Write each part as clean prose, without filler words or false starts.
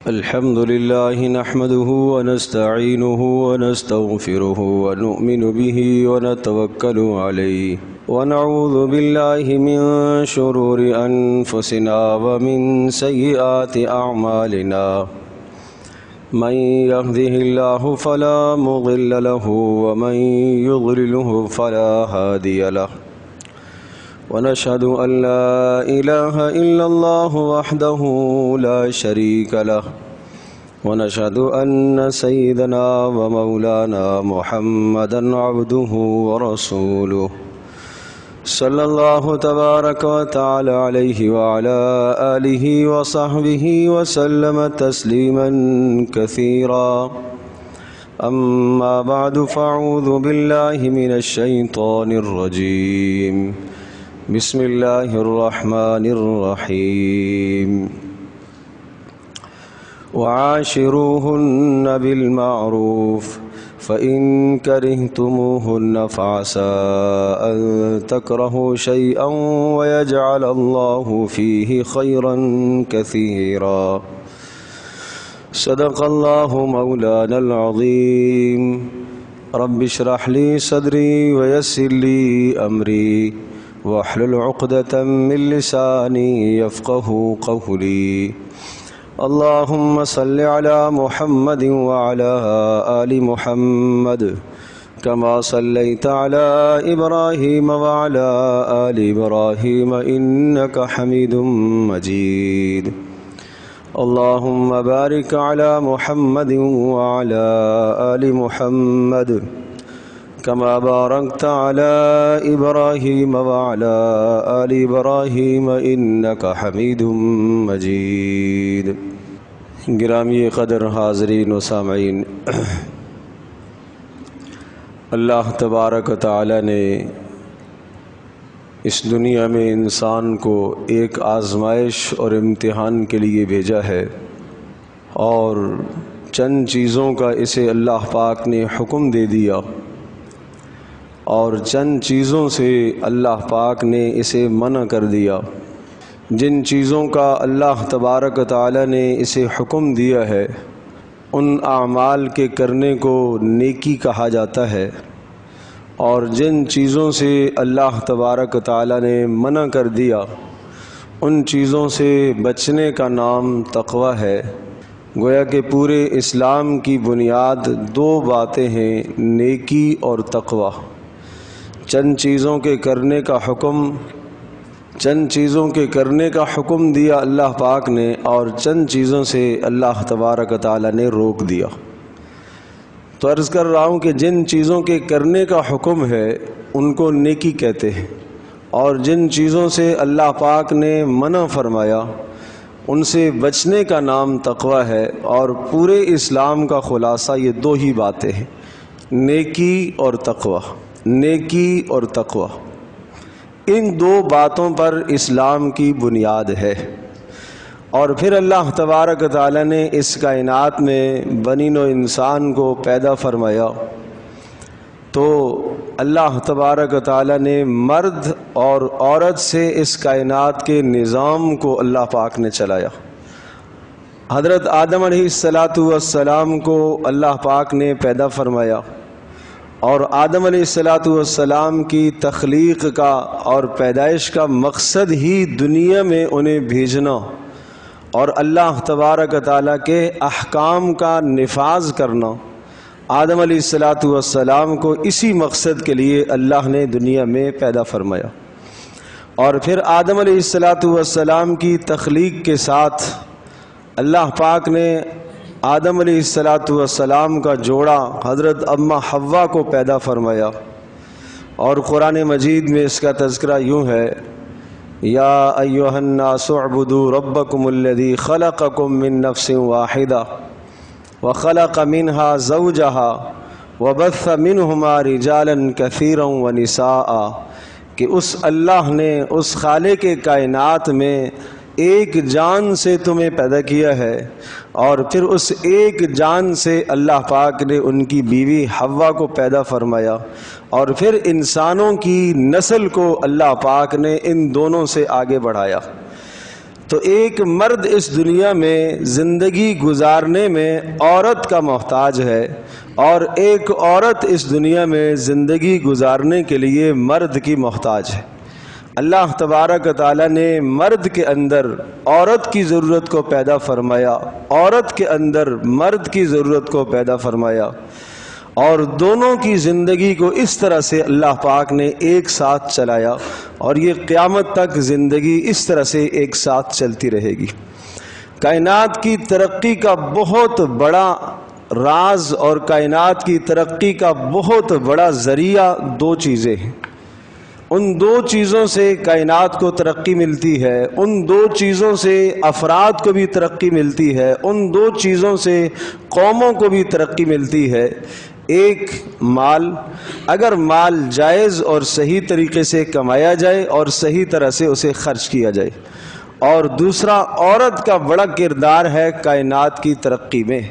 الحمد لله نحمده ونستعينه ونستغفره ونؤمن به ونتوكل عليه ونعوذ بالله من شرور أنفسنا ومن سيئات أعمالنا من يهده الله فلا مضل له ومن يضلله فلا هادي له ونشهد أن لا إله إلا الله وحده لا شريك له ونشهد أن سيدنا ومولانا محمدا عبده ورسوله صلى الله تبارك وتعالى عليه وعلى آله وصحبه وسلم تسليما كثيرا أما بعد فأعوذ بالله من الشيطان الرجيم بسم الله الرحمن الرحيم وعاشروهن بالمعروف فإن كرهتموهن فعسى أن تكرهوا شيئا ويجعل الله فيه خيرا كثيرا صدق الله مولانا العظيم رب اشرح لي صدري ويسر لي أمري واحلل عقدة من لساني يفقه قولي اللهم صل على محمد وعلى آل محمد كما صليت على إبراهيم وعلى آل إبراهيم إنك حميد مجيد اللهم بارك على محمد وعلى آل محمد كما باركت على إبراهيم وعلى آل إبراهيم إنك حميد مجيد گرامی قدر حاضرین و سامعین، اللہ تبارک و تعالی نے اس دنیا میں انسان کو ایک آزمائش اور امتحان کے لیے بھیجا ہے، اور چند چیزوں کا اسے اللہ پاک نے حکم دے دیا، اور چند چیزوں سے اللہ پاک نے اسے منع کر دیا۔ جن چیزوں کا اللہ تبارک و تعالی نے اسے حکم دیا ہے ان اعمال کے کرنے کو نیکی کہا جاتا ہے، اور جن چیزوں سے اللہ تبارک و تعالی نے منع کر دیا ان چیزوں سے بچنے کا نام تقوی ہے۔ گویا کہ پورے اسلام کی بنیاد دو باتیں ہیں، نیکی اور تقوی۔ چند چیزوں کے کرنے کا حکم دیا اللہ پاک نے، اور چند چیزوں سے اللہ تبارک و تعالی نے روک دیا۔ تو عرض کر رہا ہوں کہ جن چیزوں کے کرنے کا حکم ہے ان کو نیکی کہتے ہیں، اور جن چیزوں سے اللہ پاک نے منع فرمایا ان سے بچنے کا نام تقوی ہے۔ اور پورے اسلام کا خلاصہ یہ دو ہی باتیں ہیں، نیکی اور تقوی، نیکی اور تقوی۔ ان دو باتوں پر اسلام کی بنیاد ہے۔ اور پھر اللہ تبارک و تعالی نے اس کائنات میں بنی نوع انسان کو پیدا فرمایا، تو اللہ تبارک و تعالی نے مرد اور عورت سے اس کائنات کے نظام کو اللہ پاک نے چلایا۔ حضرت آدم علیہ السلام کو اللہ پاک نے پیدا فرمایا، اور آدم علیہ السلام کی تخلیق کا اور پیدائش کا مقصد ہی دنیا میں انہیں بھیجنا اور اللہ تبارک و تعالیٰ کے احکام کا نفاذ کرنا۔ آدم علیہ السلام کو اسی مقصد کے لیے اللہ نے دنیا میں پیدا فرمایا، اور پھر آدم علیہ السلام کی تخلیق کے ساتھ اللہ پاک نے آدم علیہ السلام کا جوڑا حضرت اماں حوا کو پیدا فرمایا۔ اور قرآن مجید میں اس کا تذکرہ یوں ہے، یا ایھا الناس اعبدوا ربکم الذی خلقکم من نفس واحدہ وخلق منها زوجها وبث منہما رجالا کثیرا ونساء، کہ اس اللہ نے اس خالق کائنات میں ایک جان سے تمہیں پیدا کیا ہے، اور پھر اس ایک جان سے اللہ پاک نے ان کی بیوی حوا کو پیدا فرمایا، اور پھر انسانوں کی نسل کو اللہ پاک نے ان دونوں سے آگے بڑھایا۔ تو ایک مرد اس دنیا میں زندگی گزارنے میں عورت کا محتاج ہے، اور ایک عورت اس دنیا میں زندگی گزارنے کے لیے مرد کی محتاج ہے۔ اللہ تبارک و تعالیٰ نے مرد کے اندر عورت کی ضرورت کو پیدا فرمایا، عورت کے اندر مرد کی ضرورت کو پیدا فرمایا، اور دونوں کی زندگی کو اس طرح سے اللہ پاک نے ایک ساتھ چلایا، اور یہ قیامت تک زندگی اس طرح سے ایک ساتھ چلتی رہے گی۔ کائنات کی ترقی کا بہت بڑا راز اور کائنات کی ترقی کا بہت بڑا ذریعہ دو چیزیں ہیں۔ ان دو چیزوں سے کائنات کو ترقی ملتی ہے، ان دو چیزوں سے افراد کو بھی ترقی ملتی ہے، ان دو چیزوں سے قوموں کو بھی ترقی ملتی ہے۔ ایک مال، اگر مال جائز اور صحیح طریقے سے کمایا جائے اور صحیح طرح سے اسے خرچ کیا جائے، اور دوسرا عورت کا بڑا کردار ہے کائنات کی ترقی میں،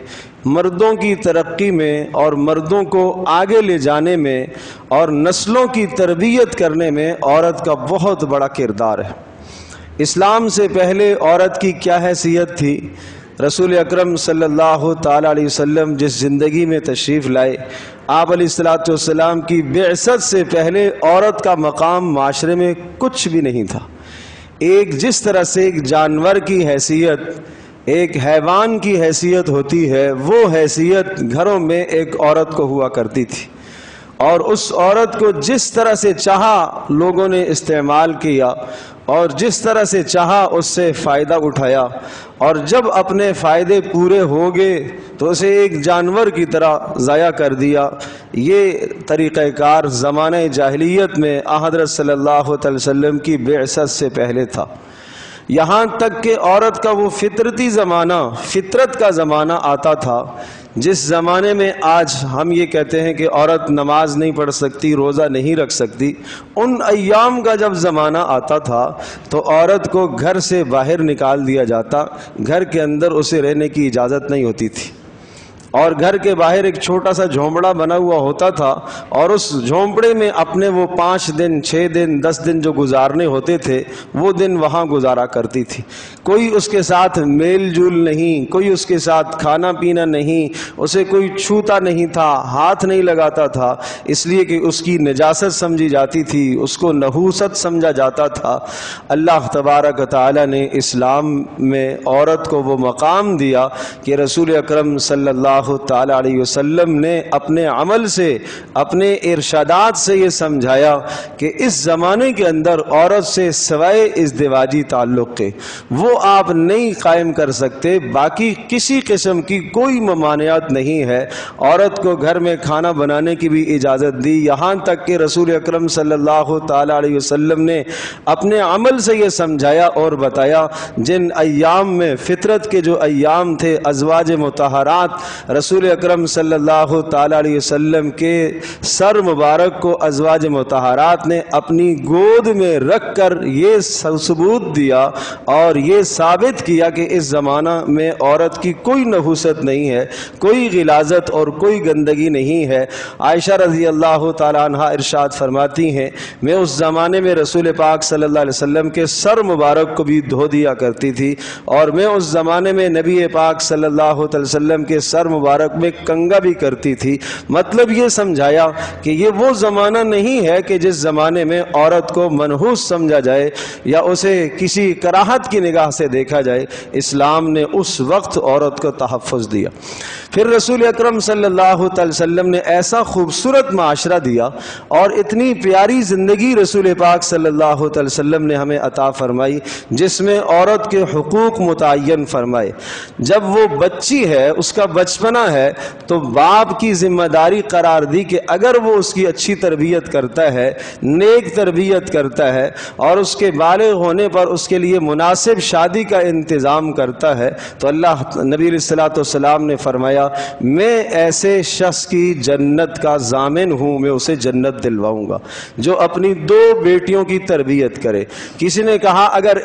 مردوں کی ترقی میں اور مردوں کو آگے لے جانے میں اور نسلوں کی تربیت کرنے میں عورت کا بہت بڑا کردار ہے۔ اسلام سے پہلے عورت کی کیا حیثیت تھی؟ رسول اکرم صلی اللہ تعالیٰ علیہ وسلم جس زندگی میں تشریف لائے، آپ علیہ الصلوۃ والسلام کی بعثت سے پہلے عورت کا مقام معاشرے میں کچھ بھی نہیں تھا۔ ایک جس طرح سے ایک جانور کی حیثیت، ایک حیوان کی حیثیت ہوتی ہے، وہ حیثیت گھروں میں ایک عورت کو ہوا کرتی تھی، اور اس عورت کو جس طرح سے چاہا لوگوں نے استعمال کیا، اور جس طرح سے چاہا اس سے فائدہ اٹھایا، اور جب اپنے فائدے پورے ہو گئے تو اسے ایک جانور کی طرح ضائع کر دیا۔ یہ طریقہ کار زمانہ جاہلیت میں حضرت صلی اللہ علیہ وسلم کی بعثت سے پہلے تھا، یہاں تک کہ عورت کا وہ فطرتی زمانہ، فطرت کا زمانہ آتا تھا، جس زمانے میں آج ہم یہ کہتے ہیں کہ عورت نماز نہیں پڑھ سکتی، روزہ نہیں رکھ سکتی، ان ایام کا جب زمانہ آتا تھا تو عورت کو گھر سے باہر نکال دیا جاتا، گھر کے اندر اسے رہنے کی اجازت نہیں ہوتی تھی، اور گھر کے باہر ایک چھوٹا سا جھونپڑا بنا ہوا ہوتا تھا، اور اس جھونپڑے میں اپنے وہ 5 دن 6 دن 10 دن جو گزارنے ہوتے تھے وہ دن وہاں گزارا کرتی تھی۔ کوئی اس کے ساتھ میل جول نہیں، کوئی اس کے ساتھ کھانا پینا نہیں، اسے کوئی چھوتا نہیں تھا، ہاتھ نہیں لگاتا تھا، اس لیے کہ اس کی نجاست سمجھی جاتی تھی، اس کو نحوست سمجھا جاتا تھا۔ اللہ تبارک و تعالی نے اسلام میں عورت کو وہ مقام دیا کہ رسول اکرم صلی اللہ تعالیٰ علیہ وسلم نے اپنے عمل سے، اپنے ارشادات سے یہ سمجھایا کہ اس زمانے کے اندر عورت سے سوائے ازدواجی تعلق کے وہ آپ نہیں قائم کر سکتے، باقی کسی قسم کی کوئی ممانعت نہیں ہے۔ عورت کو گھر میں کھانا بنانے کی بھی اجازت دی، یہاں تک کہ رسول اکرم صلی اللہ تعالیٰ علیہ وسلم نے اپنے عمل سے یہ سمجھایا اور بتایا، جن ایام میں فطرت کے جو ایام تھے، ازواج مطہرات، رسول اکرم صلی اللہ تعالیٰ علیہ وسلم کے سر مبارک کو ازواج مطہرات نے اپنی گود میں رکھ کر یہ ثبوت دیا اور یہ ثابت کیا کہ اس زمانہ میں عورت کی کوئی نحوست نہیں ہے، کوئی غلاظت اور کوئی گندگی نہیں ہے۔ عائشہ رضی اللہ تعالیٰ عنہ ارشاد فرماتی ہیں، میں اس زمانے میں رسول پاک صلی اللہ علیہ وسلم کے سر مبارک کو بھی دھو دیا کرتی تھی، اور میں اس زمانے میں نبی پاک صلی اللہ علیہ وسلم کے سر مبارک میں کنگا بھی کرتی تھی۔ مطلب یہ سمجھایا کہ یہ وہ زمانہ نہیں ہے کہ جس زمانے میں عورت کو منحوس سمجھا جائے یا اسے کسی کراہت کی نگاہ سے دیکھا جائے۔ اسلام نے اس وقت عورت کو تحفظ دیا۔ پھر رسول اکرم صلی اللہ علیہ وسلم نے ایسا خوبصورت معاشرہ دیا اور اتنی پیاری زندگی رسول پاک صلی اللہ علیہ وسلم نے ہمیں عطا فرمائی، جس میں عورت کے حقوق متعین فرمائے۔ جب وہ بچی ہے، اس کا بچپنا ہے، تو باپ کی ذمہ داری قرار دی کہ اگر وہ اس کی اچھی تربیت کرتا ہے، نیک تربیت کرتا ہے، اور اس کے بالغ ہونے پر اس کے لیے مناسب شادی کا انتظام کرتا ہے، تو اللہ نبی علیہ الصلوۃ والسلام نے فرمایا، میں ایسے شخص کی جنت کا ضامن ہوں، میں اسے جنت دلواؤں گا جو اپنی 2 بیٹیوں کی تربیت کرے۔ کسی نے کہا اگر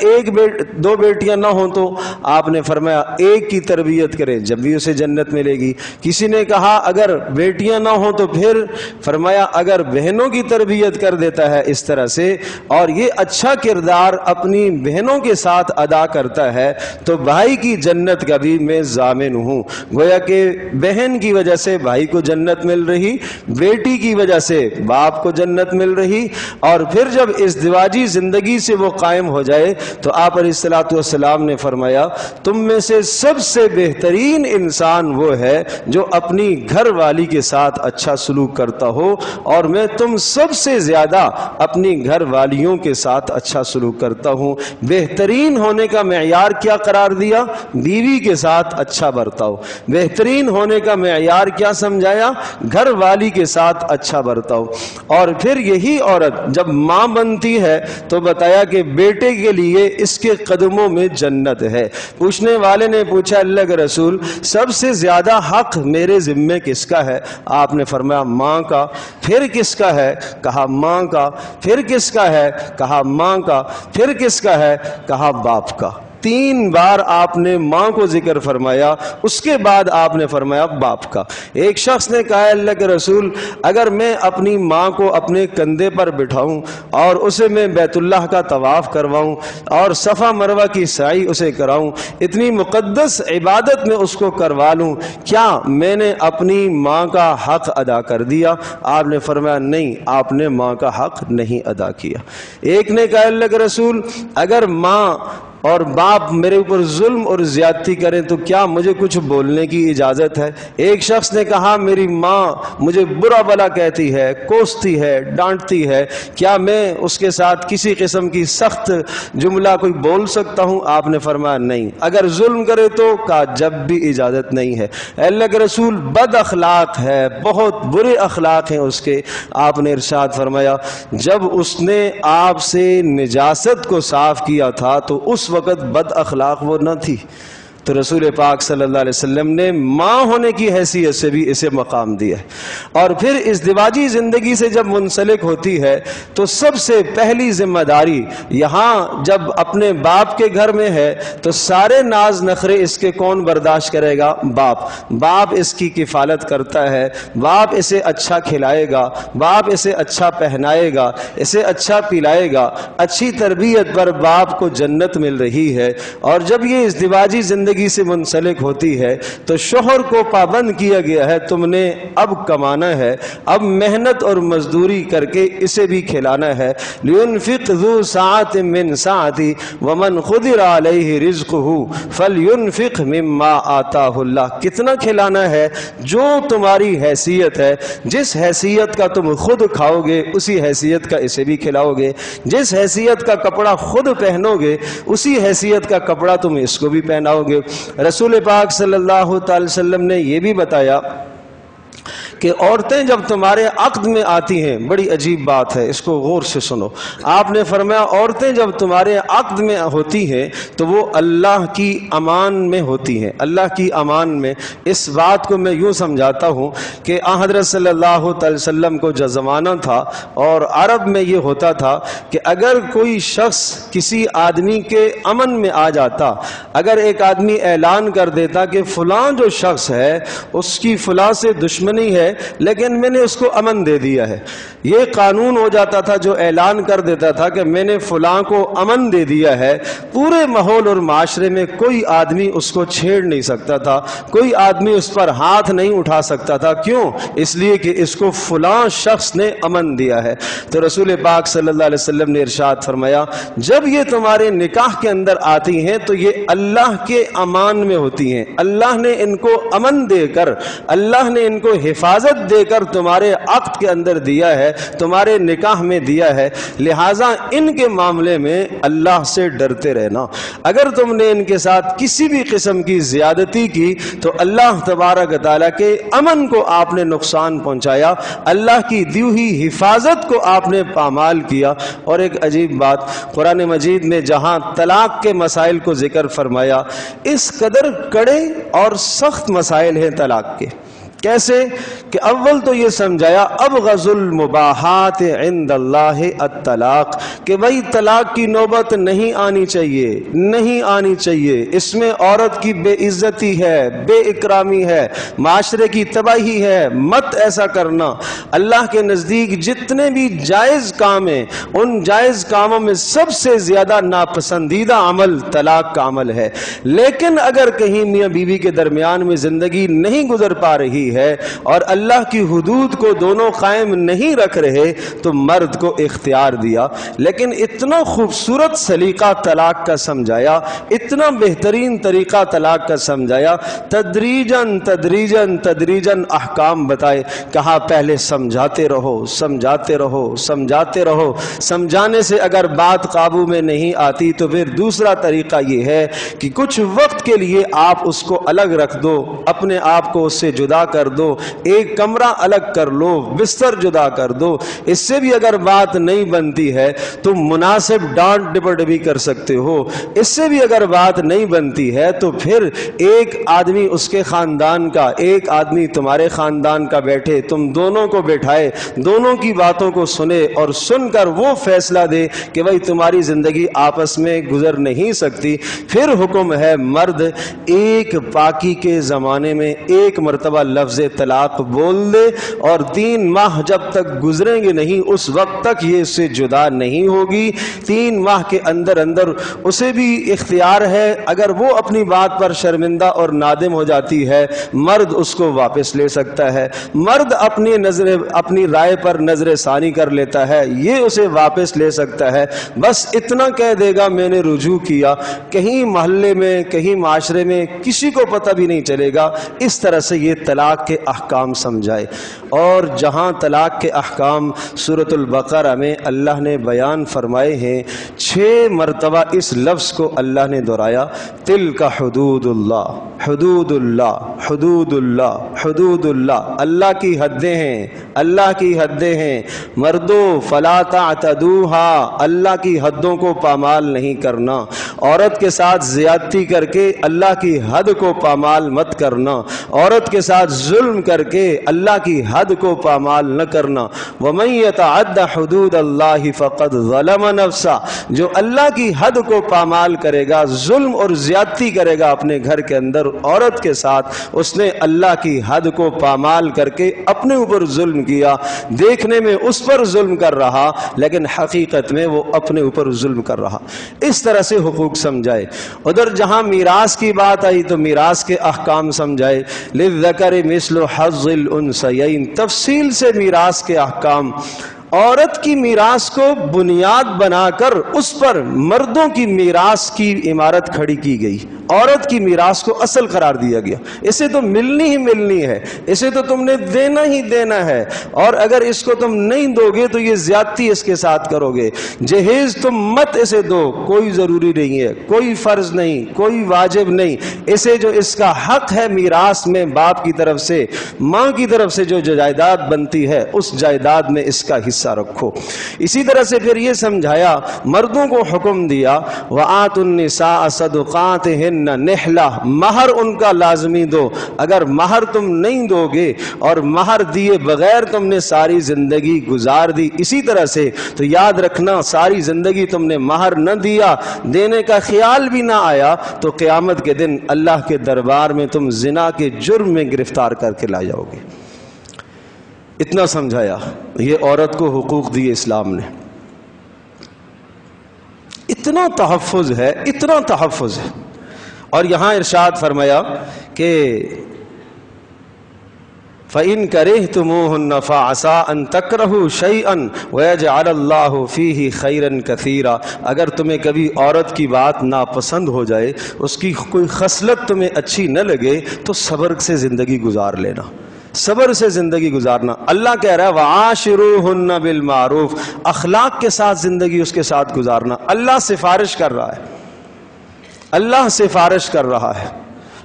2 بیٹیاں نہ ہوں تو آپ نے فرمایا ایک کی تربیت کرے، جب بھی اسے جنت میں ملے گی. کسی نے کہا اگر بیٹیاں نہ ہوں تو پھر؟ فرمایا اگر بہنوں کی تربیت کر دیتا ہے اس طرح سے اور یہ اچھا کردار اپنی بہنوں کے ساتھ ادا کرتا ہے تو بھائی کی جنت کا بھی میں ضامن ہوں. گویا کہ بہن کی وجہ سے بھائی کو جنت مل رہی، بیٹی کی وجہ سے باپ کو جنت مل رہی، اور پھر جب ازدواجی زندگی سے وہ قائم ہو جائے تو آپ علیہ الصلوۃ والسلام نے فرمایا تم میں سے سب سے بہترین انسان وہ ہے جو اپنی گھر والی کے ساتھ اچھا سلوک کرتا ہو، اور میں تم سب سے زیادہ اپنی گھر والیوں کے ساتھ اچھا سلوک کرتا ہوں. بہترین ہونے کا معیار کیا قرار دیا؟ بیوی کے ساتھ اچھا برتاؤ. بہترین ہونے کا معیار کیا سمجھایا؟ گھر والی کے ساتھ اچھا برتاؤ. اور پھر یہی عورت جب ماں بنتی ہے تو بتایا کہ بیٹے کے لیے اس کے قدموں میں جنت ہے. پوچھنے والے نے پوچھا اللہ کے رسول سب سے زیادہ حق میرے ذمے کس کا ہے؟ آپ نے فرمایا ماں کا. پھر کس کا ہے؟ کہا ماں کا. پھر کس کا ہے؟ کہا ماں کا. پھر کس کا ہے؟ کہا باپ کا. 3 بار آپ نے ماں کو ذکر فرمایا، اس کے بعد آپ نے فرمایا باپ کا. ایک شخص نے کہا اللہ کے رسول اگر میں اپنی ماں کو اپنے کندھے پر بٹھاؤں اور اسے میں بیت اللہ کا طواف کرواؤں اور صفا مروہ کی سعی اسے کراؤں، اتنی مقدس عبادت میں اس کو کروا لوں، کیا میں نے اپنی ماں کا حق ادا کر دیا؟ آپ نے فرمایا نہیں، آپ نے ماں کا حق نہیں ادا کیا. ایک نے کہا اللہ کے رسول اگر ماں اور باپ میرے اوپر ظلم اور زیادتی کریں تو کیا مجھے کچھ بولنے کی اجازت ہے؟ ایک شخص نے کہا میری ماں مجھے برا بھلا کہتی ہے، کوستی ہے، ڈانٹتی ہے، کیا میں اس کے ساتھ کسی قسم کی سخت جملہ کوئی بول سکتا ہوں؟ آپ نے فرمایا نہیں. اگر ظلم کرے تو؟ کہا جب بھی اجازت نہیں ہے. اللہ کے رسول بد اخلاق ہے، بہت برے اخلاق ہیں اس کے. آپ نے ارشاد فرمایا جب اس نے آپ سے نجاست کو صاف کیا تھا تو اس وقت بد اخلاق وہ نہ تھی. تو رسول پاک صلی اللہ علیہ وسلم نے ماں ہونے کی حیثیت سے بھی اسے مقام دیا ہے. اور پھر ازدواجی زندگی سے جب منسلک ہوتی ہے تو سب سے پہلی ذمہ داری یہاں جب اپنے باپ کے گھر میں ہے تو سارے ناز نخرے اس کے کون برداشت کرے گا؟ باپ. باپ اس کی کفالت کرتا ہے، باپ اسے اچھا کھلائے گا، باپ اسے اچھا پہنائے گا، اسے اچھا پلائے گا. اچھی تربیت پر باپ کو جنت مل رہی ہے. اور جب یہ ازدواجی زندگی سے منسلک ہوتی ہے تو شوہر کو پابند کیا گیا ہے تم نے اب کمانا ہے، اب محنت اور مزدوری کر کے اسے بھی کھلانا ہے. لینفق ذو سعۃ من سعتہ ومن قدر علیہ رزقہ فلینفق مما آتاہ اللہ. کتنا کھلانا ہے؟ جو تمہاری حیثیت ہے، جس حیثیت کا تم خود کھاؤ گے اسی حیثیت کا اسے بھی کھلاؤ گے. جس حیثیت کا کپڑا خود پہنو گے اسی حیثیت کا کپڑا تم اس کو بھی پہناؤ گے. رسول پاک صلی اللہ تعالی وسلم نے یہ بھی بتایا کہ عورتیں جب تمہارے عقد میں آتی ہیں، بڑی عجیب بات ہے، اس کو غور سے سنو. آپ نے فرمایا عورتیں جب تمہارے عقد میں ہوتی ہیں تو وہ اللہ کی امان میں ہوتی ہیں. اللہ کی امان میں اس بات کو میں یوں سمجھاتا ہوں کہ حضرت صلی اللہ تعالی وسلم کو جو زمانہ تھا اور عرب میں یہ ہوتا تھا کہ اگر کوئی شخص کسی آدمی کے امن میں آ جاتا، اگر ایک آدمی اعلان کر دیتا کہ فلاں جو شخص ہے اس کی فلاں سے دشمنی ہے لیکن میں نے اس کو امن دے دیا ہے، یہ قانون ہو جاتا تھا جو اعلان کر دیتا تھا کہ میں نے فلاں کو امن دے دیا ہے، پورے ماحول اور معاشرے میں کوئی آدمی اس کو چھیڑ نہیں سکتا تھا، کوئی آدمی اس پر ہاتھ نہیں اٹھا سکتا تھا. کیوں؟ اس لیے کہ اس کو فلاں شخص نے امن دیا ہے. تو رسول پاک صلی اللہ علیہ وسلم نے ارشاد فرمایا جب یہ تمہارے نکاح کے اندر آتی ہیں تو یہ اللہ کے امان میں ہوتی ہیں. اللہ نے ان کو امن دے کر، اللہ نے ان کو حفاظت دے کر تمہارے عقد کے اندر دیا ہے، تمہارے نکاح میں دیا ہے. لہٰذا ان کے معاملے میں اللہ سے ڈرتے رہنا. اگر تم نے ان کے ساتھ کسی بھی قسم کی زیادتی کی تو اللہ تبارک تعالیٰ کے امن کو آپ نے نقصان پہنچایا، اللہ کی دی ہوئی حفاظت کو آپ نے پامال کیا. اور ایک عجیب بات، قرآن مجید میں جہاں طلاق کے مسائل کو ذکر فرمایا، اس قدر کڑے اور سخت مسائل ہیں طلاق کے، کیسے کہ اول تو یہ سمجھایا ابغض المباحات عند اللہ الطلاق، کہ بھئی طلاق کی نوبت نہیں آنی چاہیے، نہیں آنی چاہیے، اس میں عورت کی بے عزتی ہے، بے اکرامی ہے، معاشرے کی تباہی ہے، مت ایسا کرنا۔ اللہ کے نزدیک جتنے بھی جائز کام ہیں ان جائز کاموں میں سب سے زیادہ ناپسندیدہ عمل طلاق کا عمل ہے۔ لیکن اگر کہیں میاں بیوی کے درمیان میں زندگی نہیں گزر پا رہی ہے اور اللہ کی حدود کو دونوں قائم نہیں رکھ رہے تو مرد کو اختیار دیا۔ لیکن اتنا خوبصورت سلیقہ طلاق کا سمجھایا، اتنا بہترین طریقہ طلاق کا سمجھایا، تدریجاً تدریجاً تدریجاً احکام بتائے، کہا پہلے سمجھاتے رہو، سمجھاتے رہو، سمجھاتے رہو، سمجھانے سے اگر بات قابو میں نہیں آتی تو پھر دوسرا طریقہ یہ ہے کہ کچھ وقت کے لیے آپ اس کو الگ رکھ دو، اپنے آپ کو اس سے جدا کر دو، ایک کمرہ الگ کر لو، بستر جدا کر دو۔ اس سے بھی اگر بات نہیں بنتی ہے تو مناسب ڈانٹ ڈپٹ بھی کر سکتے ہو۔ اس سے بھی اگر بات نہیں بنتی ہے تو پھر ایک آدمی اس کے خاندان کا، ایک آدمی تمہارے خاندان کا بیٹھے، تم دونوں کو بیٹھائے، دونوں کی باتوں کو سنے اور سن کر وہ فیصلہ دے کہ بھئی تمہاری زندگی آپس میں گزر نہیں سکتی۔ پھر حکم ہے مرد ایک پاکی کے زمانے میں ایک مرتبہ لفظ طلاق بول دے اور 3 ماہ جب تک گزریں گے نہیں اس وقت تک یہ اس سے جدا نہیں ہوگی۔ 3 ماہ کے اندر اندر اسے بھی اختیار ہے، اگر وہ اپنی بات پر شرمندہ اور نادم ہو جاتی ہے مرد اس کو واپس لے سکتا ہے، مرد اپنی رائے پر نظر ثانی کر لیتا ہے، یہ اسے واپس لے سکتا ہے۔ بس اتنا کہہ دے گا میں نے رجوع کیا، کہیں محلے میں کہیں معاشرے میں کسی کو پتہ بھی نہیں چلے گا۔ اس طرح سے یہ طلاق کے احکام سمجھائے۔ اور جہاں طلاق کے احکام سورۃ البقرہ میں اللہ نے بیان فرمائے ہیں، 6 مرتبہ اس لفظ کو اللہ نے دہرایا، تلک حدود اللہ، حدود اللہ، حدود اللہ، حدود اللہ، اللہ کی حدیں ہیں، اللہ کی حدیں ہیں، مردو فلا تعتدوها، اللہ کی حدوں کو پامال نہیں کرنا، عورت کے ساتھ زیادتی کر کے اللہ کی حد کو پامال مت کرنا، عورت کے ساتھ ظلم کر کے اللہ کی حد کو پامال نہ کرنا۔ وَمَن يَتَعَدَّ حُدُودَ اللَّهِ فَقَدْ ظَلَمَ نَفْسَهُ، جو اللہ کی حد کو پامال کرے گا، ظلم اور زیادتی کرے گا اپنے گھر کے اندر عورت کے ساتھ، اس نے اللہ کی حد کو پامال کر کے اپنے اوپر ظلم کیا۔ دیکھنے میں اس پر ظلم کر رہا لیکن حقیقت میں وہ اپنے اوپر ظلم کر رہا۔ اس طرح سے حقوق سمجھائے۔ ادھر جہاں میراث کی بات آئی تو میراث کے احکام سمجھائے، للذکر مثل حظ الانثیین، تفصیل سے میراث کے احکام۔ عورت کی میراث کو بنیاد بنا کر اس پر مردوں کی میراث کی عمارت کھڑی کی گئی، عورت کی میراث کو اصل قرار دیا گیا۔ اسے تو ملنی ہی ملنی ہے، اسے تو تم نے دینا ہی دینا ہے، اور اگر اس کو تم نہیں دو گے تو یہ زیادتی اس کے ساتھ کرو گے۔ جہیز تم مت اسے دو، کوئی ضروری نہیں ہے، کوئی فرض نہیں، کوئی واجب نہیں، اسے جو اس کا حق ہے میراث میں باپ کی طرف سے، ماں کی طرف سے جو جائیداد بنتی ہے اس جائیداد میں اس کا حصہ رکھو۔ اسی طرح سے پھر یہ سمجھایا، مردوں کو حکم دیا، وَآتُوا النِّسَاءَ صَدُقَاتِهِنَّ نِحْلَةً، مہر ان کا لازمی دو۔ اگر مہر تم نہیں دو گے اور مہر دیے بغیر تم نے ساری زندگی گزار دی اسی طرح سے، تو یاد رکھنا ساری زندگی تم نے مہر نہ دیا، دینے کا خیال بھی نہ آیا، تو قیامت کے دن اللہ کے دربار میں تم زنا کے جرم میں گرفتار کر کے لا جاؤ گے۔ اتنا سمجھایا، یہ عورت کو حقوق دیے اسلام نے۔ اتنا تحفظ ہے، اتنا تحفظ ہے۔ اور یہاں ارشاد فرمایا کہ فَإِن كَرِهْتُمُوهُنَّ فَعَسَىٰ أَن تَكْرَهُوا شَيْئًا وَيَجْعَلَ اللَّهُ فِيهِ خَيْرًا كَثِيرًا، اگر تمہیں کبھی عورت کی بات ناپسند ہو جائے، اس کی کوئی خصلت تمہیں اچھی نہ لگے تو صبر سے زندگی گزار لینا، صبر سے زندگی گزارنا۔ اللہ کہہ رہا ہے وَعَاشِرُوهُنَّ بِالْمَعْرُوفِ، اخلاق کے ساتھ زندگی اس کے ساتھ گزارنا۔ اللہ سفارش کر رہا ہے، اللہ سفارش کر رہا ہے۔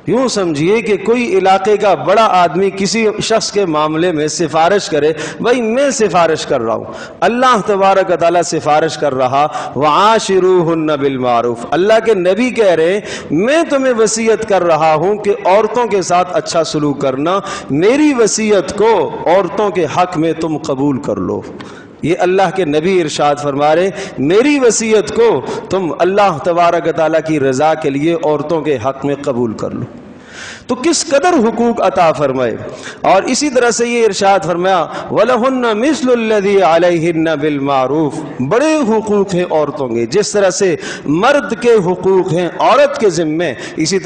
یوں سمجھیے کہ کوئی علاقے کا بڑا آدمی کسی شخص کے معاملے میں سفارش کرے، بھائی میں سفارش کر رہا ہوں، اللہ تبارک و تعالیٰ سفارش کر رہا، وَعَاشِرُوهُنَّ بِالْمَعْرُوفِ، اللہ کے نبی کہہ رہے میں تمہیں وصیت کر رہا ہوں کہ عورتوں کے ساتھ اچھا سلوک کرنا، میری وصیت کو عورتوں کے حق میں تم قبول کر لو۔ یہ اللہ کے نبی ارشاد فرما رہے میری وصیت کو تم اللہ تبارک و تعالیٰ کی رضا کے لیے عورتوں کے حق میں قبول کر لو۔ تو کس قدر حقوق عطا فرمائے، اور اسی طرح سے یہ ارشاد فرمایا وَلَهُنَّ مِثْلُ الَّذِي عَلَيْهِنَّ بِالْمَعْرُوفِ، بڑے حقوق ہیں عورتوں کے، جس طرح سے مرد کے حقوق ہیں عورت کے ذمے، اسی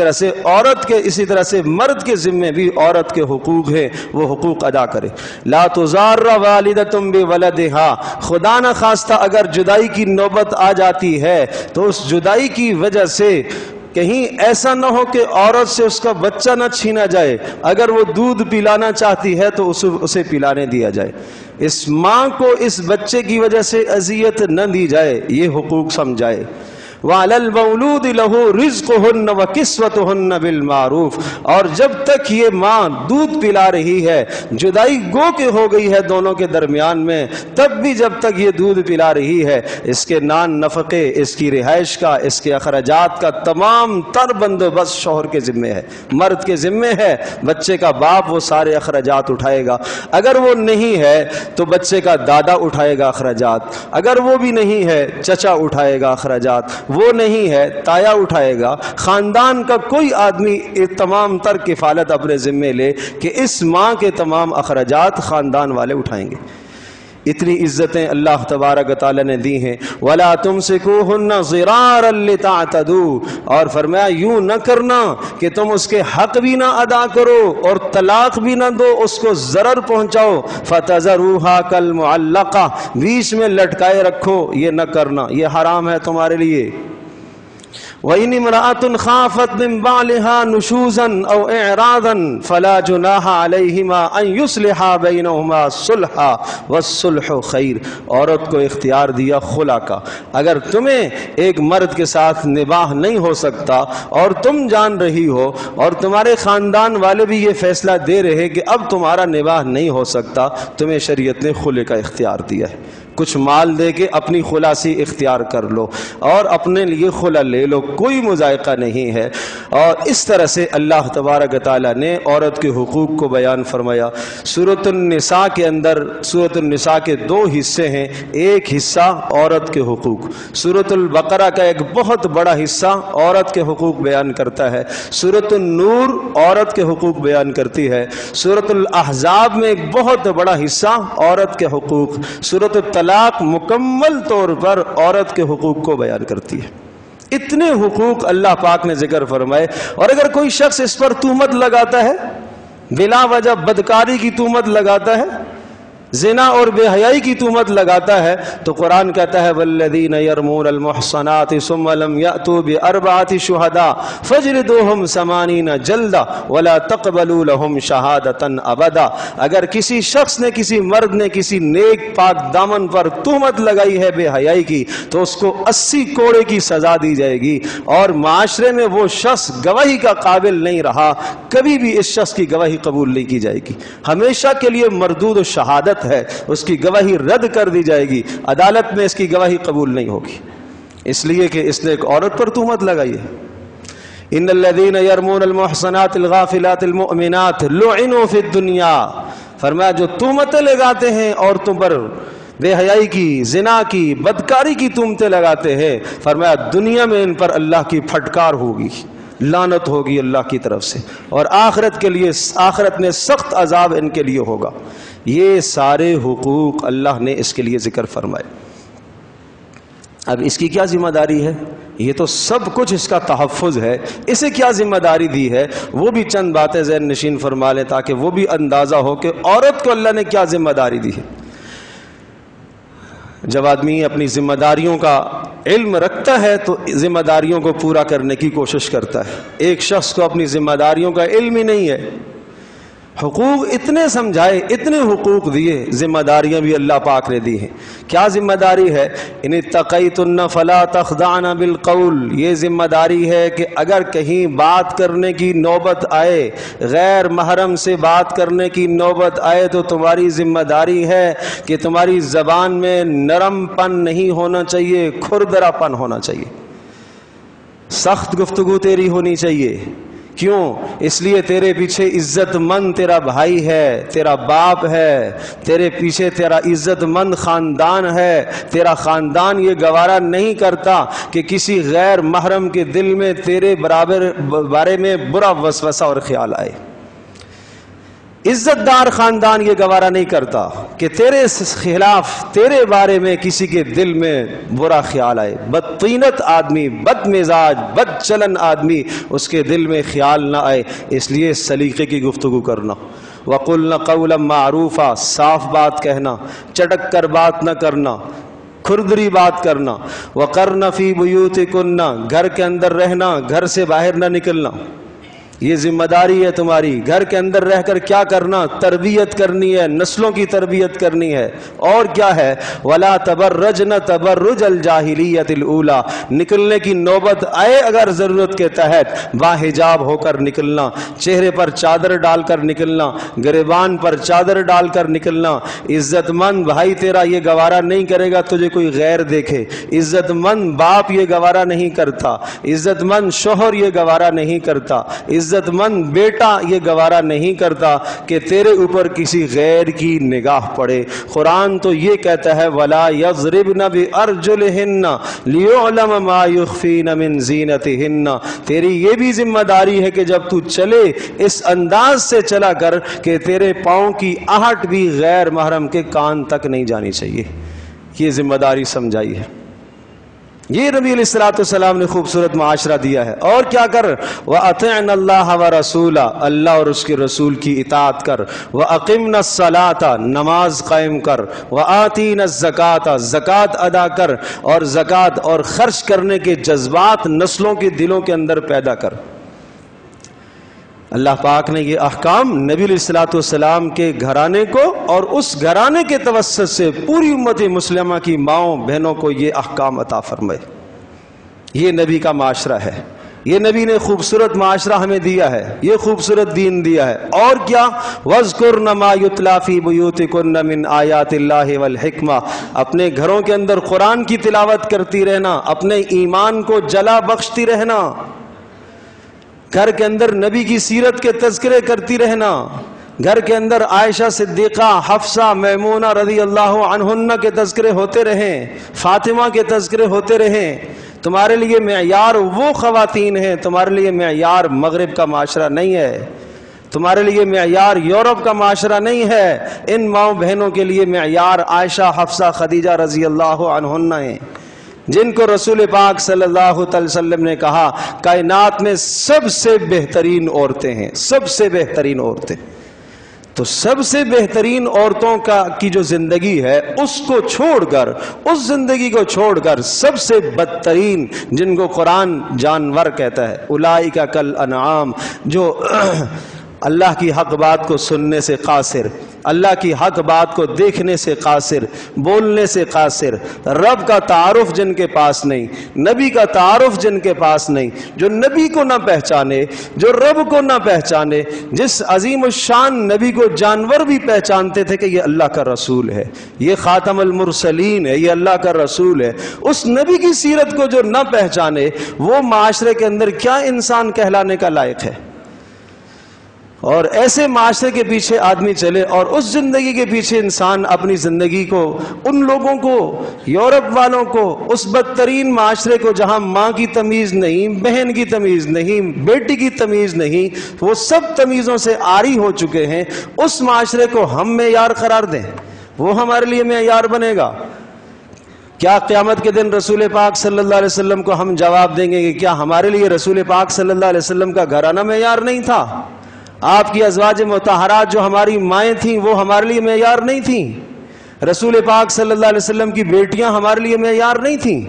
طرح سے مرد کے ذمے بھی عورت کے حقوق ہیں، وہ حقوق ادا کرے۔ لا تضار والدۃ بولدها، خدا نہ خواستہ اگر جدائی کی نوبت آ جاتی ہے تو اس جدائی کی وجہ سے کہیں ایسا نہ ہو کہ عورت سے اس کا بچہ نہ چھینا جائے، اگر وہ دودھ پلانا چاہتی ہے تو اسے پلانے دیا جائے، اس ماں کو اس بچے کی وجہ سے اذیت نہ دی جائے، یہ حقوق سمجھائے۔ وَعَلَى الْمَوْلُودِ لَهُ رِزْقُهُنَّ وَكِسْوَتُهُنَّ بِالْمَعْرُوفِ، اور جب تک یہ ماں دودھ پلا رہی ہے، جدائی گو کہ ہو گئی ہے دونوں کے درمیان میں، تب بھی جب تک یہ دودھ پلا رہی ہے، اس کے نان نفقے، اس کی رہائش کا، اس کے اخراجات کا تمام تر بندوبست شوہر کے ذمے ہے، مرد کے ذمے ہے۔ بچے کا باپ وہ سارے اخراجات اٹھائے گا، اگر وہ نہیں ہے تو بچے کا دادا اٹھائے گا اخراجات، اگر وہ بھی نہیں ہے چچا اٹھائے گا اخراجات، وہ نہیں ہے تایا اٹھائے گا، خاندان کا کوئی آدمی تمام تر کفالت اپنے ذمے لے کہ اس ماں کے تمام اخراجات خاندان والے اٹھائیں گے۔ اتنی عزتیں اللہ تبارک و تعالیٰ نے دی ہیں۔ وَلَا تُمْسِكُوهُنَّ ضِرَارًا لِتَعْتَدُوا، اور فرمایا یوں نہ کرنا کہ تم اس کے حق بھی نہ ادا کرو اور طلاق بھی نہ دو، اس کو ضرر پہنچاؤ۔ فَتَذَرُوهَا كَالْمُعَلَّقَةِ، بیچ میں لٹکائے رکھو، یہ نہ کرنا، یہ حرام ہے تمہارے لیے۔ وَإِنِ امْرَأَةٌ خَافَتْ مِنْ بَعْلِهَا نُشُوزًا أَوْ إِعْرَاضًا فَلَا جُنَاحَ عَلَيْهِمَا أَنْ يُصْلِحَا بَيْنَهُمَا صُلْحًا وَالصُّلْحُ خَيْرٌ، عورت کو اختیار دیا خلا کا، اگر تمہیں ایک مرد کے ساتھ نباہ نہیں ہو سکتا اور تم جان رہی ہو اور تمہارے خاندان والے بھی یہ فیصلہ دے رہے کہ اب تمہارا نباہ نہیں ہو سکتا، تمہیں شریعت نے خلع کا اختیار دیا ہے، کچھ مال دے کے اپنی خلاصی اختیار کر لو اور اپنے لیے خلا لے لو، کوئی مذائقہ نہیں ہے۔ اور اس طرح سے اللہ تبارک و تعالیٰ نے عورت کے حقوق کو بیان فرمایا۔ سورۃ النساء کے اندر، سورۃ النساء کے دو حصے ہیں، ایک حصہ عورت کے حقوق، سورۃ البقرہ کا ایک بہت بڑا حصہ عورت کے حقوق بیان کرتا ہے، سورۃ النور عورت کے حقوق بیان کرتی ہے، سورۃ الاحزاب میں ایک بہت بڑا حصہ عورت کے حقوق، سورۃ الطلاق مکمل طور پر عورت کے حقوق کو بیان کرتی ہے۔ اتنے حقوق اللہ پاک نے ذکر فرمائے، اور اگر کوئی شخص اس پر تہمت لگاتا ہے، بلا وجہ بدکاری کی تہمت لگاتا ہے، زنا اور بے حیائی کی تہمت لگاتا ہے، تو قرآن کہتا ہے والذین یرمون المحصنات ثم لم یأتوا بأربعۃ شہداء فاجلدوہم 80 جلدہ ولا تقبلوا لہم شہادۃ ابدا، اگر کسی شخص نے، کسی مرد نے کسی نیک پاک دامن پر تہمت لگائی ہے بے حیائی کی، تو اس کو 80 کوڑے کی سزا دی جائے گی، اور معاشرے میں وہ شخص گواہی کا قابل نہیں رہا، کبھی بھی اس شخص کی گواہی قبول نہیں کی جائے گی، ہمیشہ کے لیے مردود و شہادت ہے، اس کی گواہی رد کر دی جائے گی، عدالت میں اس کی گواہی قبول نہیں ہوگی، اس لیے کہ اس نے ایک عورت پر تہمت لگائی ہے۔ ان الذين يرمون المحصنات الغافلات المؤمنات لعنوا في الدنيا، فرمایا جو تہمتیں لگاتے ہیں عورتوں پر، بے حیائی کی، زنا کی، بدکاری کی تہمتیں لگاتے ہیں، فرمایا دنیا میں ان پر اللہ کی پھٹکار ہوگی، لعنت ہوگی اللہ کی طرف سے، اور آخرت میں سخت عذاب ان کے لیے ہوگا۔ یہ سارے حقوق اللہ نے اس کے لیے ذکر فرمائے۔ اب اس کی کیا ذمہ داری ہے؟ یہ تو سب کچھ اس کا تحفظ ہے، اسے کیا ذمہ داری دی ہے وہ بھی چند باتیں ذہن نشین فرما لیں تاکہ وہ بھی اندازہ ہو کہ عورت کو اللہ نے کیا ذمہ داری دی ہے۔ جب آدمی اپنی ذمہ داریوں کا علم رکھتا ہے تو ذمہ داریوں کو پورا کرنے کی کوشش کرتا ہے۔ ایک شخص کو اپنی ذمہ داریوں کا علم ہی نہیں ہے، حقوق اتنے سمجھائے، اتنے حقوق دیے، ذمہ داریاں بھی اللہ پاک نے دی ہیں۔ کیا ذمہ داری ہے؟ ان اتقیتن فلا تخضعن بالقول، یہ ذمہ داری ہے کہ اگر کہیں بات کرنے کی نوبت آئے، غیر محرم سے بات کرنے کی نوبت آئے، تو تمہاری ذمہ داری ہے کہ تمہاری زبان میں نرم پن نہیں ہونا چاہیے، کھردرا پن ہونا چاہیے، سخت گفتگو تیری ہونی چاہیے۔ کیوں؟ اس لیے تیرے پیچھے عزت مند تیرا بھائی ہے، تیرا باپ ہے، تیرے پیچھے تیرا عزت مند خاندان ہے، تیرا خاندان یہ گوارا نہیں کرتا کہ کسی غیر محرم کے دل میں تیرے بارے میں برا وسوسہ اور خیال آئے۔ عزت دار خاندان یہ گوارا نہیں کرتا کہ تیرے خلاف، تیرے بارے میں کسی کے دل میں برا خیال آئے۔ بدطینت آدمی، بد مزاج، بد چلن آدمی، اس کے دل میں خیال نہ آئے، اس لیے سلیقے کی گفتگو کرنا۔ وَقُلْنَ قَوْلًا مَعْرُوفًا، صاف بات کہنا، چٹک کر بات نہ کرنا، کھردری بات کرنا۔ وَقَرْنَ فِي بُيُوتِكُنَّ، گھر کے اندر رہنا، گھر سے باہر نہ نکلنا، یہ ذمہ داری ہے تمہاری۔ گھر کے اندر رہ کر کیا کرنا؟ تربیت کرنی ہے، نسلوں کی تربیت کرنی ہے۔ اور کیا ہے؟ وَلَا تَبَرَّجْنَ تَبَرُّجَ الْجَاهِلِيَّةِ الْأُولَى، نکلنے کی نوبت آئے اگر ضرورت کے تحت باحجاب ہو کر نکلنا، چہرے پر چادر ڈال کر نکلنا، گریبان پر چادر ڈال کر نکلنا۔ عزت مند بھائی تیرا یہ گوارا نہیں کرے گا تجھے کوئی غیر دیکھے، عزت مند باپ یہ گوارا نہیں کرتا، عزت مند شوہر یہ گوارا نہیں کرتا، عزت مند بیٹا یہ گوارا نہیں کرتا کہ تیرے اوپر کسی غیر کی نگاہ پڑے۔ قرآن تو یہ کہتا ہے وَلَا يَضْرِبْنَ بِأَرْجُلِهِنَّ لِيُعْلَمَ مَا يُخْفِينَ مِنْ زِينَتِهِنَّ، تیری یہ بھی ذمہ داری ہے کہ جب تو چلے اس انداز سے چلا کر کہ تیرے پاؤں کی آہٹ بھی غیر محرم کے کان تک نہیں جانی چاہیے۔ یہ ذمہ داری سمجھائی ہے، یہ نبی علیہ السلام نے خوبصورت معاشرہ دیا ہے۔ اور کیا کر؟ وَأَطِعْنَ اللَّهَ وَرَسُولَهُ، اللہ اور اس کے رسول کی اطاعت کر۔ وَأَقِمْنَ الصَّلَاةَ، نماز قائم کر۔ وَآتِينَ الزَّكَاةَ، زکوٰۃ ادا کر، اور زکوٰۃ اور خرچ کرنے کے جذبات نسلوں کے دلوں کے اندر پیدا کر۔ اللہ پاک نے یہ احکام نبی علیہ السلام کے گھرانے کو اور اس گھرانے کے توسط سے پوری امت مسلمہ کی ماؤں بہنوں کو یہ احکام عطا فرمائے۔ یہ نبی کا معاشرہ ہے، یہ نبی نے خوبصورت معاشرہ ہمیں دیا ہے، یہ خوبصورت دین دیا ہے۔ اور کیا؟ وَاذْكُرْنَ مَا يُتْلَى فِي بُيُوتِكُنَّ مِنْ آيَاتِ اللَّهِ وَالْحِكْمَةِ، اپنے گھروں کے اندر قرآن کی تلاوت کرتی رہنا، اپنے ایمان کو جلا بخشتی رہنا، گھر کے اندر نبی کی سیرت کے تذکرے کرتی رہنا، گھر کے اندر عائشہ صدیقہ، حفصہ، میمونہ رضی اللہ عنہن کے تذکرے ہوتے رہیں، فاطمہ کے تذکرے ہوتے رہیں۔ تمہارے لیے معیار وہ خواتین ہیں، تمہارے لیے معیار مغرب کا معاشرہ نہیں ہے، تمہارے لیے معیار یورپ کا معاشرہ نہیں ہے۔ ان ماؤں بہنوں کے لیے معیار عائشہ، حفصہ، خدیجہ رضی اللہ عنہن ہیں، جن کو رسول پاک صلی اللہ علیہ وسلم نے کہا کائنات میں سب سے بہترین عورتیں ہیں، سب سے بہترین عورتیں۔ تو سب سے بہترین عورتوں کی جو زندگی ہے اس کو چھوڑ کر، اس زندگی کو چھوڑ کر سب سے بدترین، جن کو قرآن جانور کہتا ہے، اولئک کالانعام، جو اللہ کی حق بات کو سننے سے قاصر، اللہ کی حق بات کو دیکھنے سے قاصر، بولنے سے قاصر، رب کا تعارف جن کے پاس نہیں، نبی کا تعارف جن کے پاس نہیں، جو نبی کو نہ پہچانے، جو رب کو نہ پہچانے، جس عظیم الشان نبی کو جانور بھی پہچانتے تھے کہ یہ اللہ کا رسول ہے، یہ خاتم المرسلین ہے، یہ اللہ کا رسول ہے، اس نبی کی سیرت کو جو نہ پہچانے، وہ معاشرے کے اندر کیا انسان کہلانے کا لائق ہے؟ اور ایسے معاشرے کے پیچھے آدمی چلے اور اس زندگی کے پیچھے انسان اپنی زندگی کو، ان لوگوں کو، یورپ والوں کو، اس بدترین معاشرے کو جہاں ماں کی تمیز نہیں، بہن کی تمیز نہیں، بیٹی کی تمیز نہیں، وہ سب تمیزوں سے عاری ہو چکے ہیں، اس معاشرے کو ہم معیار قرار دیں، وہ ہمارے لیے معیار بنے گا؟ کیا قیامت کے دن رسول پاک صلی اللہ علیہ وسلم کو ہم جواب دیں گے کہ کیا ہمارے لیے رسول پاک صلی اللہ علیہ وسلم کا گھرانہ معیار نہیں تھا؟ آپ کی ازواج مطہرات جو ہماری مائیں تھیں وہ ہمارے لیے معیار نہیں تھیں؟ رسول پاک صلی اللہ علیہ وسلم کی بیٹیاں ہمارے لیے معیار نہیں تھیں؟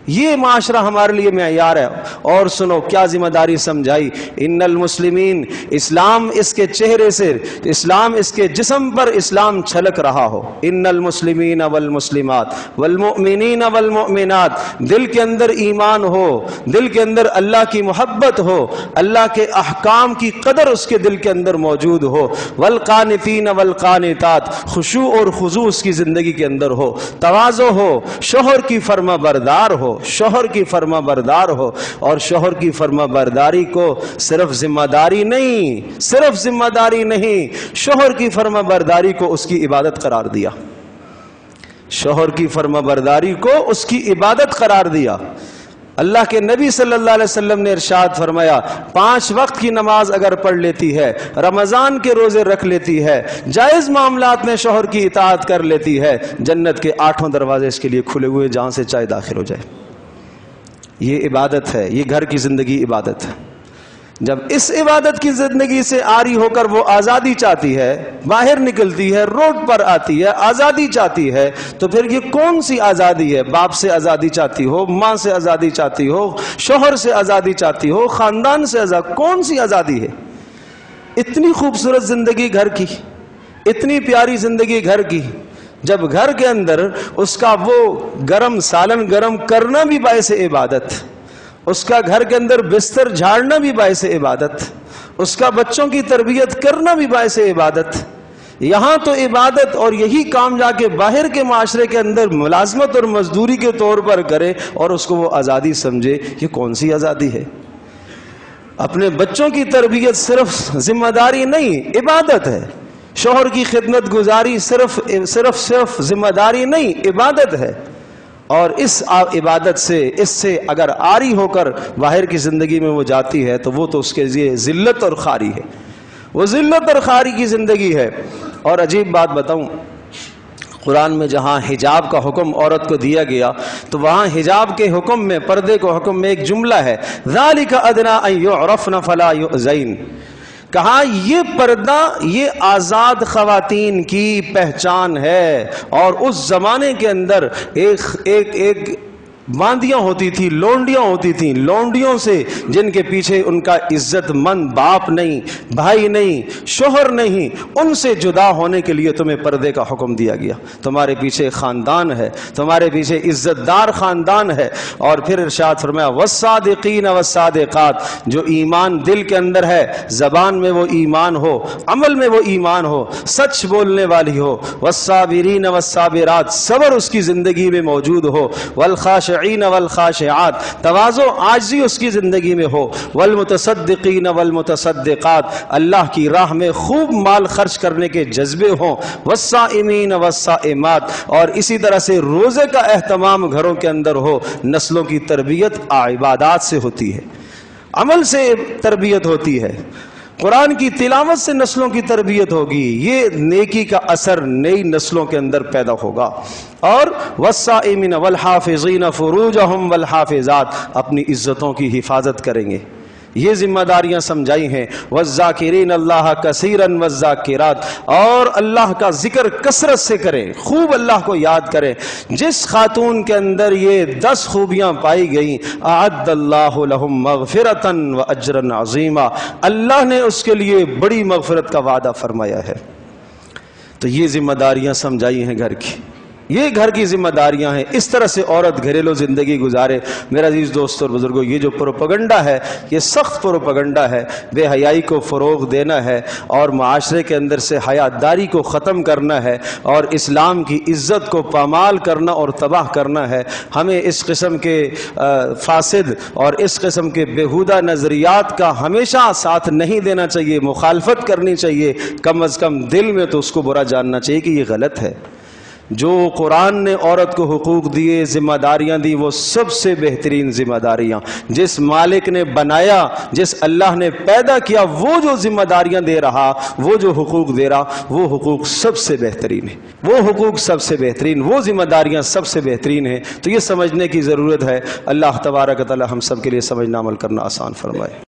یہ معاشرہ ہمارے لیے معیار ہے۔ اور سنو کیا ذمہ داری سمجھائی، ان المسلمین، اسلام اس کے چہرے سے، اسلام اس کے جسم پر اسلام چھلک رہا ہو۔ ان المسلمین والمسلمات والمؤمنین والمؤمنات، دل کے اندر ایمان ہو، دل کے اندر اللہ کی محبت ہو، اللہ کے احکام کی قدر اس کے دل کے اندر موجود ہو، والقانتین والقانتات، خشوع اور خضوع اس کی زندگی کے اندر ہو، تواضع ہو، شوہر کی فرما بردار ہو، شوہر کی فرما بردار ہو۔ اور شوہر کی فرما برداری کو صرف ذمہ داری نہیں، صرف ذمہ داری نہیں، شوہر کی فرما برداری کو اس کی عبادت قرار دیا، شوہر کی فرما برداری کو اس کی عبادت قرار دیا۔ اللہ کے نبی صلی اللہ علیہ وسلم نے ارشاد فرمایا، 5 وقت کی نماز اگر پڑھ لیتی ہے، رمضان کے روزے رکھ لیتی ہے، جائز معاملات میں شوہر کی اطاعت کر لیتی ہے، جنت کے 8 دروازے اس کے لیے کھلے ہوئے، جہاں سے چاہے داخل ہو جائے۔ یہ عبادت ہے، یہ گھر کی زندگی عبادت ہے۔ جب اس عبادت کی زندگی سے آری ہو کر وہ آزادی چاہتی ہے، باہر نکلتی ہے، روڈ پر آتی ہے، آزادی چاہتی ہے، تو پھر یہ کون سی آزادی ہے؟ باپ سے آزادی چاہتی ہو، ماں سے آزادی چاہتی ہو، شوہر سے آزادی چاہتی ہو، خاندان سے آزادی، کون سی آزادی ہے؟ اتنی خوبصورت زندگی گھر کی، اتنی پیاری زندگی گھر کی، جب گھر کے اندر اس کا وہ گرم سالن گرم کرنا بھی باعث عبادت، اس کا گھر کے اندر بستر جھاڑنا بھی باعث عبادت، اس کا بچوں کی تربیت کرنا بھی باعث عبادت، یہاں تو عبادت، اور یہی کام جا کے باہر کے معاشرے کے اندر ملازمت اور مزدوری کے طور پر کرے اور اس کو وہ آزادی سمجھے، یہ کون سی آزادی ہے؟ اپنے بچوں کی تربیت صرف ذمہ داری نہیں، عبادت ہے۔ شوہر کی خدمت گزاری صرف ذمہ داری نہیں، عبادت ہے۔ اور اس عبادت سے، اس سے اگر عاری ہو کر باہر کی زندگی میں وہ جاتی ہے تو وہ تو اس کے لیے ذلت اور خواری ہے، وہ ذلت اور خواری کی زندگی ہے۔ اور عجیب بات بتاؤں، قرآن میں جہاں حجاب کا حکم عورت کو دیا گیا تو وہاں حجاب کے حکم میں، پردے کو حکم میں ایک جملہ ہے، ذَلِكَ أَدْنَىٰ أَن يُعْرَفْنَ فَلَا يُؤْذَيْنَ، کہا یہ پردہ یہ آزاد خواتین کی پہچان ہے۔ اور اس زمانے کے اندر ایک باندیاں ہوتی تھی، لونڈیاں ہوتی تھیں، لونڈیوں سے جن کے پیچھے ان کا عزت مند باپ نہیں، بھائی نہیں، شوہر نہیں، ان سے جدا ہونے کے لیے تمہیں پردے کا حکم دیا گیا۔ تمہارے پیچھے خاندان ہے، تمہارے پیچھے عزت دار خاندان ہے۔ اور پھر ارشاد فرمایا والصادقین والصادقات، جو ایمان دل کے اندر ہے، زبان میں وہ ایمان ہو، عمل میں وہ ایمان ہو، سچ بولنے والی ہو، والصابرین والصابرات، صبر اس کی زندگی میں موجود ہو، والخاشعین والخاشعات، تواضع عاجزی اس کی زندگی میں ہو، والمتصدقین والمتصدقات، اللہ کی راہ میں خوب مال خرچ کرنے کے جذبے ہوں، والصائمین والصائمات، اور اسی طرح سے روزے کا اہتمام گھروں کے اندر ہو۔ نسلوں کی تربیت عبادات سے ہوتی ہے، عمل سے تربیت ہوتی ہے، قرآن کی تلاوت سے نسلوں کی تربیت ہوگی، یہ نیکی کا اثر نئی نسلوں کے اندر پیدا ہوگا۔ اور والصائمین والحافظین فروجہم والحافظات، اپنی عزتوں کی حفاظت کریں گے، یہ ذمہ داریاں سمجھائی ہیں۔ والذاکرین اللہ کثیرا والذاکرات، اور اللہ کا ذکر کثرت سے کریں، خوب اللہ کو یاد کریں۔ جس خاتون کے اندر یہ 10 خوبیاں پائی گئیں، اعد اللہ لہم مغفرۃ واجرا عظیما، اللہ نے اس کے لیے بڑی مغفرت کا وعدہ فرمایا ہے۔ تو یہ ذمہ داریاں سمجھائی ہیں گھر کی، یہ گھر کی ذمہ داریاں ہیں۔ اس طرح سے عورت گھریلو زندگی گزارے۔ میرے عزیز دوستو اور بزرگوں، یہ جو پروپیگنڈا ہے، یہ سخت پروپیگنڈا ہے، بے حیائی کو فروغ دینا ہے اور معاشرے کے اندر سے حیاداری کو ختم کرنا ہے اور اسلام کی عزت کو پامال کرنا اور تباہ کرنا ہے۔ ہمیں اس قسم کے فاسد اور اس قسم کے بیہودہ نظریات کا ہمیشہ ساتھ نہیں دینا چاہیے، مخالفت کرنی چاہیے، کم از کم دل میں تو اس کو برا جاننا چاہیے کہ یہ غلط ہے۔ جو قرآن نے عورت کو حقوق دیے، ذمہ داریاں دی، وہ سب سے بہترین ذمہ داریاں، جس مالک نے بنایا، جس اللہ نے پیدا کیا، وہ جو ذمہ داریاں دے رہا، وہ جو حقوق دے رہا، وہ حقوق سب سے بہترین ہے، وہ حقوق سب سے بہترین، وہ ذمہ داریاں سب سے بہترین ہیں۔ تو یہ سمجھنے کی ضرورت ہے۔ اللہ تبارک و تعالی ہم سب کے لیے سمجھنا عمل کرنا آسان فرمائے۔